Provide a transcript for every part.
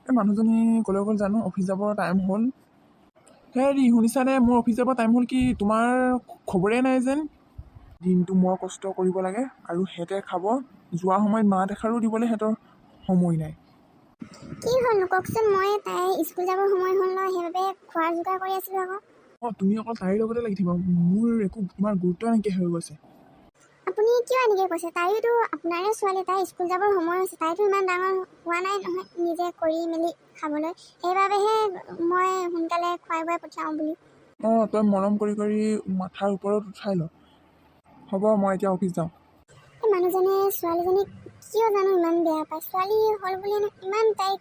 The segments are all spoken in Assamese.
এই মানুহজনী ক'লৈ গ'ল জানো, অফিচ যাবৰ টাইম হ'ল। হেৰি শুনিছানে, মোৰ অফিচ যাবৰ টাইম হ'ল, কি তোমাৰ খবৰেই নাই যেন। দিনটো মই কষ্ট কৰিব লাগে আৰু সিহঁতে খাব, যোৱা সময়ত মাত এষাৰো দিবলৈ সিহঁতৰ সময় নাই। কি হ'ল কওকচোন? মই তাই স্কুল যাবৰ সময় হ'ল ন, সেইবাবে খোৱাৰ যোগাৰ কৰি আছিলোঁ আকৌ। অঁ, তুমি অকল তাইৰ লগতে লাগি থাকিবা, মোৰ একো তোমাৰ গুৰুত্ব নাইকিয়া হৈ গৈছে। আপুনি কিয় এনেকৈ কৈছে? তাইতো আপোনাৰে ছোৱালী, তাই স্কুল যাবৰ সময় হৈছে, তাইতো ইমান ডাঙৰ হোৱা নাই নহয় নিজে কৰি মেলি খাবলৈ, সেইবাবেহে মই সোনকালে খুৱাই বুৱাই পঠিয়াওঁ বুলি। অঁ, তই মৰম কৰি কৰি মাথাৰ ওপৰত উঠাই ল। হ'ব, মই এতিয়া অফিচ যাওঁ। এই মানুহজনে ছোৱালীজনীক কিয় জানো ইমান বেয়া পায়। ছোৱালী হ'ল বুলি ইমান তাইক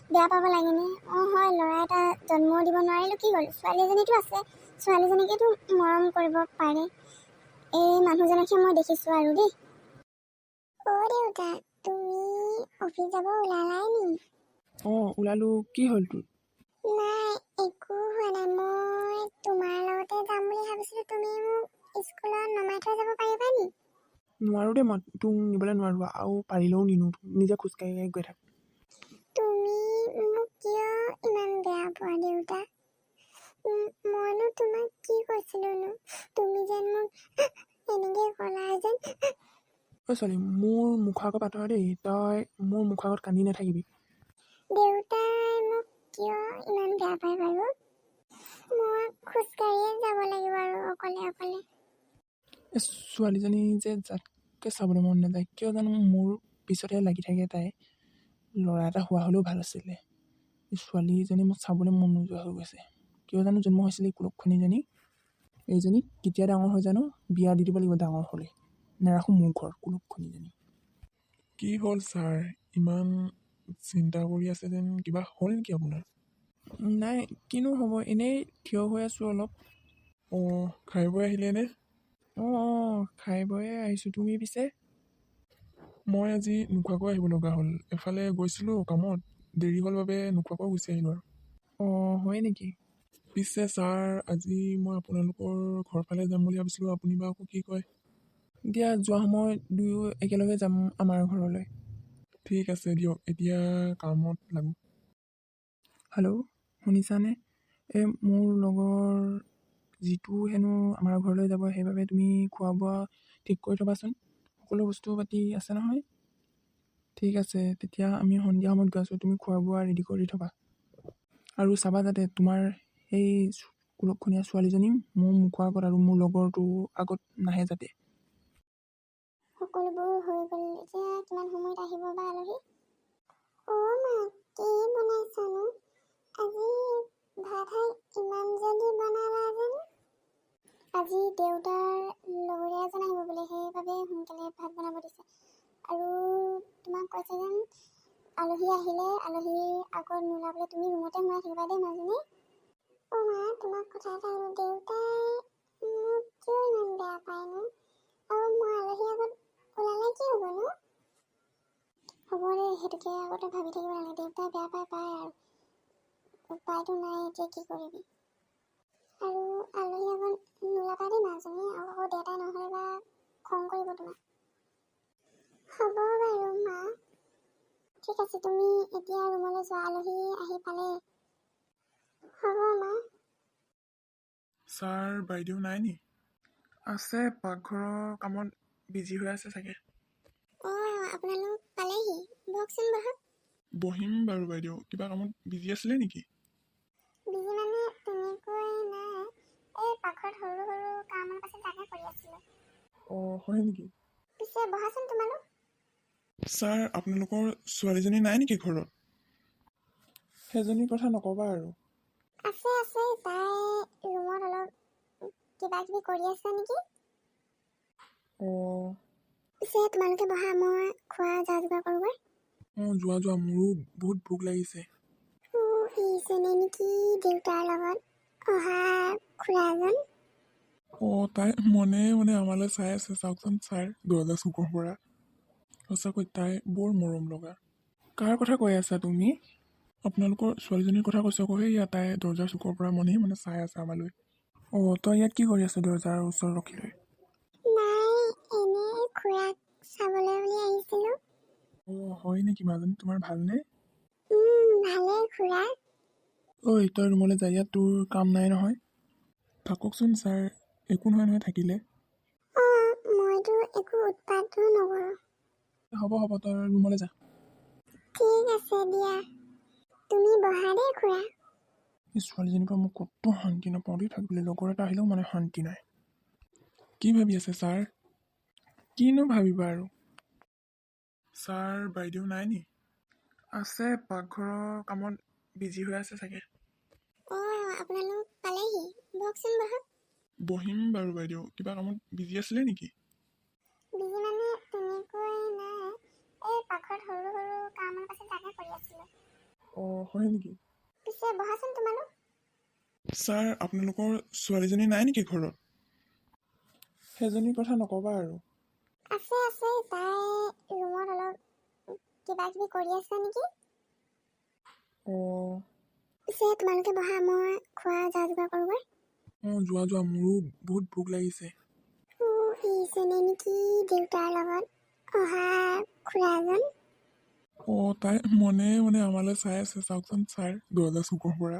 বেয়া পাব লাগেনে? অঁ হয়, ল'ৰা এটা জন্ম দিব নোৱাৰিলোঁ, কি হ'ল? ছোৱালী এজনীতো আছে, ছোৱালীজনীকেতো মৰম কৰিব পাৰে। এই মানুহজনকহে মই দেখিছোঁ আৰু দেই। অ' দেউতা, তুমি অফিচ যাব ওলালাই নি? অঁ, ওলালোঁ। কি হ'ল তোৰ? নাই, একো হোৱা নাই। মই তোমাৰ লগতে যাম বুলি ভাবিছিলোঁ। তুমি মোক স্কুলত নমাই থৈ যাব পাৰিবা নি? নোৱাৰোঁ দেই, মই তোক নিবলৈ নোৱাৰোঁ, আৰু পাৰিলেও নিনো, নিজে খোজকাঢ়ি গৈ থাক। তুমি মোক কিয় ইমান বেয়া পোৱা দেউতা? মইনো তোমাক কি কৈছিলোনো? তুমি যেন মোক এনেকৈ ক'লা যেন। ঐ ছোৱালী, মোৰ মুখৰ আগত পাতৰ দেই, তই মোৰ মুখৰ আগত কান্দি নাথাকিবি। দেউতাই মোক কিয় ইমান বেয়া পায় বাৰু? মই খোজকাঢ়িয়ে যাব লাগিব আৰু অকলে অকলে। এই ছোৱালীজনী যে যাতকৈ চাবলৈ মন নাযায় কিয় জানো, মোৰ পিছতহে লাগি থাকে তাই। ল'ৰা এটা হোৱা হ'লেও ভাল আছিলে। এই ছোৱালীজনী মোক চাবলৈ মন নোযোৱা হৈ গৈছে। কিয় জানো জন্ম হৈছিলে এই কুলক্ষণীজনী। এইজনী কেতিয়া ডাঙৰ হৈ জানো, বিয়া দি দিব লাগিব ডাঙৰ হ'লে। নেৰাখোঁ মোৰ ঘৰ কুলক্ষণীজনী। কি হ'ল ছাৰ, ইমান চিন্তা কৰি আছে যেন? কিবা হ'ল নেকি আপোনাৰ? নাই, কিনো হ'ব, এনেই থিয় হৈ আছোঁ অলপ। অঁ, খাই বৈ আহিলেনে? অঁ, খাই বৈয়ে আহিছোঁ। তুমি পিছে? মই আজি নোখোৱাকৈ আহিব লগা হ'ল। এফালে গৈছিলোঁ কামত, দেৰি হ'ল বাবে নোখোৱাকৈ গুচি আহিলোঁ আৰু। অঁ, হয় নেকি? পিছে ছাৰ, আজি মই আপোনালোকৰ ঘৰ ফালে যাম বুলি ভাবিছিলোঁ, আপুনি বা আকৌ কি কয়? দিয়া, যোৱা সময়ত দুয়ো একেলগে যাম আমাৰ ঘৰলৈ। ঠিক আছে দিয়ক, এতিয়া কামত লাগো। হেল্ল', শুনিছানে? এই মোৰ লগৰ যিটো হেনো আমাৰ ঘৰলৈ যাব, সেইবাবে তুমি খোৱা বোৱা ঠিক কৰি থ'বাচোন। সকলো বস্তু পাতি আছে নহয়? ঠিক আছে, তেতিয়া আমি সন্ধিয়া সময়ত গৈ আছোঁ। তুমি খোৱা বোৱা ৰেডি কৰি থ'বা আৰু চাবা যাতে তোমাৰ সেই কুলক্ষণীয়া ছোৱালীজনী মোৰ মুখৰ আগত আৰু মোৰ লগৰটো আগত নাহে যাতে। সকলোবোৰ হৈ গ'ল, এতিয়া কিমান সময়ত আহিব বা আলহী? অ' মা, কি বনাইছানো? আজি ভাত ইমান জল্দি বনালা যেন? আজি দেউতাৰ লগৰীয়া এজন আহিব বোলে, সেইবাবে সোনকালে ভাত বনাব দিছে। আৰু তোমাক কৈছে যেন আলহী আহিলে আলহীৰ আগত নোলাবলৈ, তুমি ৰুমতে সোমাই থাকিবা দেই মাজনী। অ' মা, তোমাক কথা এটা হ'ল, দেউতাই মোক কিয় ইমান বেয়া পায়নো? আৰু মই আলহীৰ আগত ওলালে কি হ'বনো? হ'ব দে, সেইটোকে আগতে ভাবি থাকিব নালাগে। দেউতাই বেয়া পায় আৰু উপায়তো নাই, এতিয়া কি কৰিবি। আৰু আলহী আগত নোলাবা দেই মাজনী, আৰু আকৌ দেউতাই নহ'লে বা খং কৰিব তোমাক। হ'ব বাৰু মা। ঠিক আছে, তুমি এতিয়া ৰুমলৈ যোৱা, আলহী আহি পালে। হ'ব মা। ছাৰ বাইদেউ নাই নি? আছে, পাকঘৰৰ কামত বিজি হৈ আছে চাগে। অঁ, আপোনালোক পালেহি, বহকচোন বহক। বহিম বাৰু বাইদেউ, কিবা কামত বিজি আছিলে নেকি? বিজি মানে তেনেকৈ নাই, এই পাকঘৰত সৰু সৰু কাম অলপ আছে, তাকে কৰি আছিলোঁ। অঁ, হয় নেকি? পিছে বহাচোন তোমালোক। ছাৰ, আপোনালোকৰ ছোৱালীজনী নাই নেকি ঘৰত? সেইজনীৰ কথা নক'বা আৰু। আছে আছে, তাই ৰুমত অলপ কিবা কিবি কৰি আছে নেকি? অঁ, পিছে তোমালোকে বহা, মই খোৱা যা যোগাৰ কৰোঁগৈ। অঁ, যোৱা যোৱা, মোৰো বহুত ভোক লাগিছে। ইজনে নেকি দেউতাৰ লগত অহা খুৰাজন? অঁ, তাই মনে মনে আমালৈ চাই আছে, চাওকচোন ছাৰ, দৰজা চুকৰ পৰা। সঁচাকৈ তাই বৰ মৰম লগা। কাৰ কথা কৈ আছা তুমি? আপোনালোকৰ ছোৱালীজনীৰ কথা কৈছোঁ আকৌ, সেয়া তাই দৰজাৰ চুকৰ পৰা মনে মনে চাই আছে আমালৈ। অঁ, তই ইয়াত কি কৰি আছ দৰজাৰ ওচৰত ৰখি লৈ? নাই, এনেই খুৰাক চাবলৈ বুলি আহিছিলোঁ। অঁ, হয় নেকি মাজনী, তোমাৰ ভালনে? ভালে ঐ তই ৰুমলৈ যা, ইয়াত তোৰ কাম নাই নহয়। থাককচোন ছাৰ, একো নহয় নহয় থাকিলে। অঁ মইতো একো উৎপাতো নকৰোঁ। হ'ব হ'ব, তই ৰুমলৈ যা। ঠিক আছে দিয়া, তুমি বহা দেই খুৰা। এই ছোৱালীজনীৰ পৰা মোক ক'তো শান্তি নাপাওঁ দেই থাকিবলৈ, লগৰ এটা আহিলেও মানে শান্তি নাই। কি ভাবি আছে ছাৰ? কিনো ভাবিবা আৰু। ছাৰ বাইদেউ নাই নি? আছে, পাকঘৰৰ কামত বিজি হৈ আছে চাগে। অঁ আপোনালোক পালেহি, বহকচোন বহক। বহিম বাৰু বাইদেউ, কিবা কামত বিজি আছিলে নেকি? বিজি মানে তেনেকৈ নাই, এই পাকঘৰত সৰু সৰু কাম অলপ আছে তাকে কৰি আছিলোঁ। অঁ হয় নেকি? পিছে বহাচোন তোমালোক। ছাৰ আপোনালোকৰ ছোৱালীজনী নাই নেকি ঘৰত? সেইজনীৰ কথা নক'বা আৰু। আছে আছে, তাই ৰুমত অলপ কিবা কিবি কৰি আছে নেকি। অঁ পিছে তোমালোকে বহা, মই খোৱা যা যোগাৰ কৰোঁগৈ। অঁ যোৱা যোৱা, মোৰো বহুত ভোক লাগিছে। ইজনে নেকি দেউতাৰ লগত অহা খুৰাজন। অঁ তাই মনে মনে আমালৈ চাই আছে, চাওকচোন ছাৰ দৰজা চুকৰ পৰা।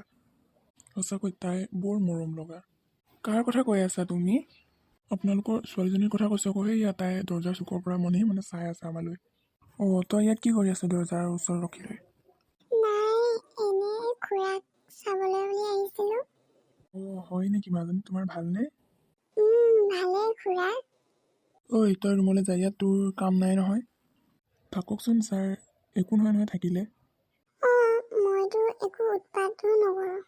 সঁচাকৈ তাই বৰ মৰম লগা। কাৰ কথা কৈ আছা তুমি? আপোনালোকৰ ছোৱালীজনীৰ কথা কৈছোঁ আকৌ, সেয়া তাই দৰজাৰ চুকৰ পৰা মনে মনে চাই আছে আমালৈ। অঁ তই ইয়াত কি কৰি আছ দৰজাৰ ওচৰত ৰখি লৈ? নাই, এনেই খুৰাক চাবলৈ বুলি আহিছিলোঁ। অঁ হয় নেকি মাজনী, তোমাৰ ভালনে? ভালেই খুৰা। ঐ তই ৰুমলৈ যা, ইয়াত তোৰ কাম নাই নহয়। থাককচোন ছাৰ, একো নহয় নহয় থাকিলে। অঁ মইতো একো উৎপাতো নকৰোঁ।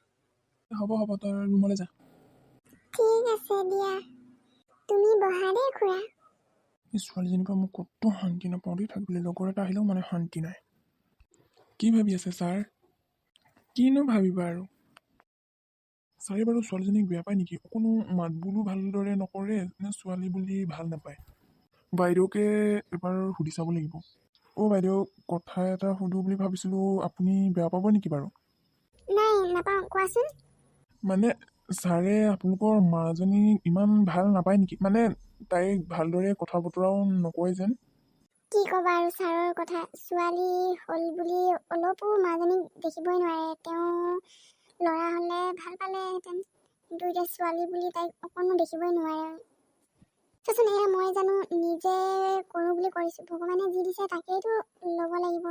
হ'ব হ'ব, তই ৰুমলৈ যা। ঠিক আছে দিয়া, তুমি বহা দেই খুৰা। এই ছোৱালীজনীৰ পৰা মোক ক'তো শান্তি নাপাওঁ দেই থাকিবলৈ, লগৰ এটা আহিলেও মানে শান্তি নাই। কি ভাবি আছে ছাৰ? কিনো ভাবিবা আৰু। ছাৰে বাৰু ছোৱালীজনীক বেয়া পায় নেকি? অকণো মাত বোলো ভালদৰে নকৰে নে ছোৱালী বুলি ভাল নাপায়? বাইদেউকে এবাৰ সুধি চাব লাগিব। অ' বাইদেউ, কথা এটা সুধো বুলি ভাবিছিলোঁ, আপুনি বেয়া পাব নেকি বাৰু? নাই নাপাওঁ, কোৱাচোন। মানে ছাৰে আপোনালোকৰ মাজনীক ইমান ভাল নাপায় নেকি? মানে তাইক ভালদৰে কথা বতৰাও নকয় যেন। কি ক'বা আৰু ছাৰৰ কথা, ছোৱালী হ'ল বুলি অলপো মাজনীক দেখিবই নোৱাৰে। তেওঁ ল'ৰা হ'লে ভাল পালেহেঁতেন, কিন্তু এতিয়া ছোৱালী বুলি তাইক অকণো দেখিবই নোৱাৰে। চোৱাচোন, এয়া মই জানো নিজে কৰোঁ বুলি কৰিছোঁ, ভগৱানে যি দিছে তাকেইতো ল'ব লাগিব।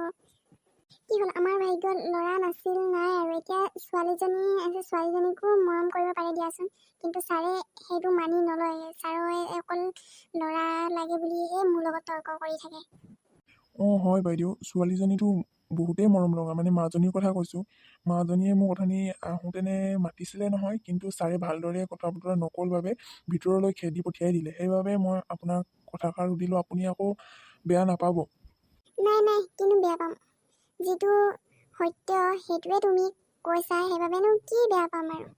কি হ'ল, আমাৰ ভাগ্যত ল'ৰা নাছিল, নাই আৰু এতিয়া ছোৱালীজনী আছে, ছোৱালীজনীকো মৰম কৰিব পাৰে দিয়াচোন, কিন্তু ছাৰে সেইটো মানি নলয়। ছাৰে অকল ল'ৰা লাগে বুলিহে মোৰ লগত তৰ্ক কৰি থাকে। অঁ হয় বাইদেউ, ছোৱালীজনীতো বহুতেই মৰম লগা, মানে মাজনীৰ কথা কৈছোঁ। মাজনীয়ে মোক অথনি আহোঁতেনে মাতিছিলে নহয়, কিন্তু ছাৰে ভালদৰে কথা বতৰা নকল বাবে ভিতৰলৈ খেদি পঠিয়াই দিলে। সেইবাবে মই আপোনাক কথাষাৰ সুধিলোঁ, আপুনি আকৌ বেয়া নাপাব। নাই নাই, কিনো বেয়া পাম, যিটো সত্য সেইটোৱে তুমি কৈছা, সেইবাবেনো কি বেয়া পাম আৰু।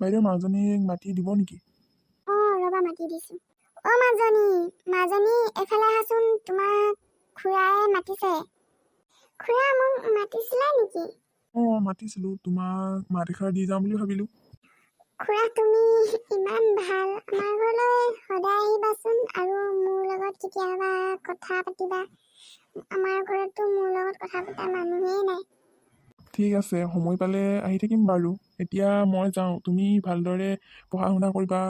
বাইদেউ মাজনীক মাতি দিব নেকি? অঁ ৰ'বা, মাতি দিছোঁ। অ' মাজনী, মাজনী এফালে আহাচোন, তোমাক খুৰাই মাতিছে। খুৰা মোক মাতিছিলা নেকি? অঁ মাতিছিলোঁ, তোমাক মাত এষাৰ দি যাওঁ বুলি ভাবিলোঁ। খুৰা তুমি ইমান ভাল, আমাৰ ঘৰলৈ সদায় আহিবাচোন, আৰু মোৰ লগত কেতিয়াবা কথা পাতিবা। আমাৰ ঘৰততো মোৰ লগত কথা পতা মানুহেই নাই। ঠিক আছে, সময় পালে আহি থাকিম বাৰু। এতিয়া মই যাওঁ, তুমি ভালদৰে পঢ়া শুনা কৰিবা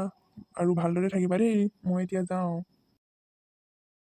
আৰু ভালদৰে থাকিবা দেই। মই এতিয়া যাওঁ।